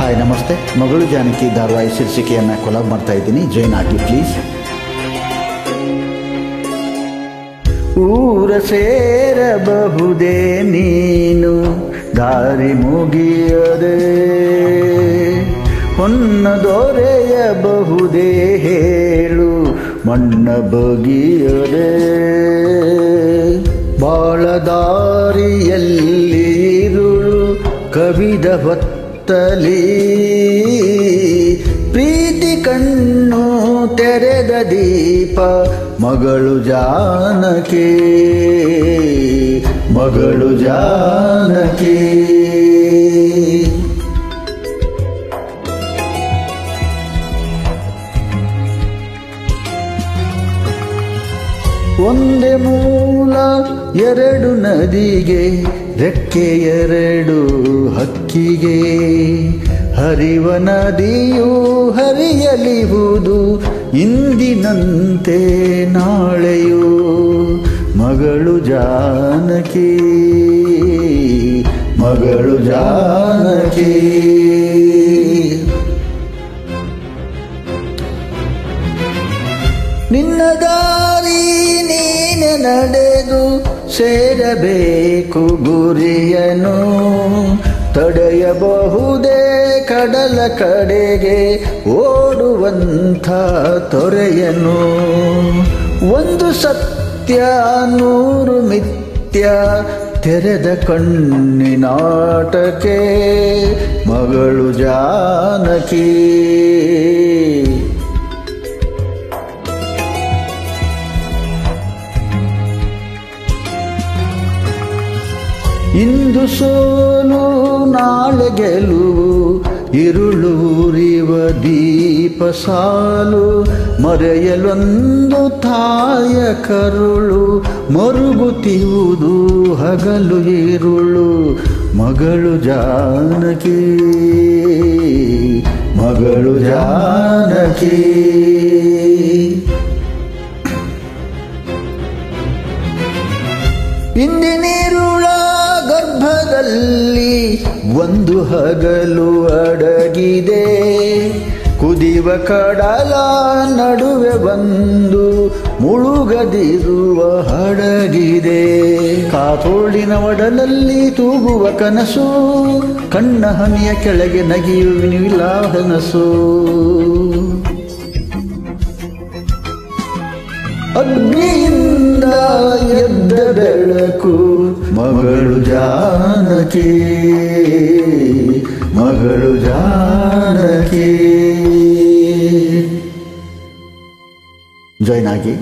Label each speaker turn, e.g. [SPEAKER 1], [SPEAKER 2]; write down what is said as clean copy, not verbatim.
[SPEAKER 1] Hi ನಮಸ್ತೆ. ಮಗಳು ಜಾನಕಿ ಧಾರಾವಾಹಿ ಶೀರ್ಷಿಕೆಯನ್ನು ಕೊಲಾಬ್ ಮಾಡ್ತಾ ಇದ್ದೀನಿ. ಜಾಯಿನ್ ಆಗಿ ಪ್ಲೀಸ್. ಊರ ಸೇರಬಹುದೇ ನೀನು ದಾರಿ ಮುಗಿಯದೆ, ಹೊನ್ನ ದೊರೆಯಬಹುದೇ ಹೇಳು ಮಣ್ಣ ಬಗಿಯದೆ, ಬಾಳ ದಾರಿಯಲ್ಲಿರುಳು ಕವಿದ ಹೊತ್ತಲಿ, ಪ್ರೀತಿ ಕಣ್ಣು ತೆರೆದ ದೀಪ ಮಗಳು ಜಾನಕಿ, ಮಗಳು ಜಾನಕಿ. ಒಂದೇ ಮೂಲ ಎರಡು ನದಿಗೆ, ರೆಕ್ಕೆ ಎರಡು ಹಕ್ಕಿಗೆ, ಹರಿವ ನದಿಯು ಹರಿಯಲಿಹುದು ಇಂದಿನಂತೆ ನಾಳೆಯು, ಮಗಳು ಜಾನಕಿ, ಮಗಳು ಜಾನಕಿ. ನಿನ್ನ ದಾರಿ ನೀನೆ ನಡೆದು ಸೇರಬೇಕು ಗುರಿಯನು, ತಡೆಯಬಹುದೇ ಕಡಲ ಕಡೆಗೆ ಓಡುವಂಥ ತೊರೆಯನು. ಒಂದು ಸತ್ಯ ನೂರು ಮಿಥ್ಯ ತೆರೆದ ಕಣ್ಣಿನಾಟಕ್ಕೆ, ಮಗಳು ಜಾನಕಿ. ಇಂದು ಸೋಲು ನಾಳೆ ಗೆಲುವು, ಇರುಳೂರಿವ ದೀಪ ಸಾಲು, ಮರೆಯಲೊಂದು ತಾಯ ಕರುಳು, ಮರುಗುತ್ತಿರುವುದು ಹಗಲು ಇರುಳು, ಮಗಳು ಜಾನಕಿ, ಮಗಳು ಜಾನಕಿ. ಇಂದಿನಿರುಳ ಗರ್ಭದಲ್ಲಿ ಒಂದು ಹಗಲು ಅಡಗಿದೆ, ಕುದಿವ ಕಡಲ ನಡುವೆ ಬಂದು ಮುಳುಗದಿರುವ ಹಡಗಿದೆ. ಕಾತೋಳಿನ ಒಡಲಲ್ಲಿ ತೂಗುವ ಕನಸು, ಕಣ್ಣ ಹನಿಯ ಕೆಳಗೆ ನಗಿಯುವಿನಿಲ್ಲ ಹನಸು. ಅಗ್ನಿಯಿಂದ ಎದ್ದ ಬೆಳಕು ಮಗಳು ಜಾನಕಿ, ಮಗಳು ಜಾನಕಿ. ಜಾಯಿನ್ ಆಗಿ.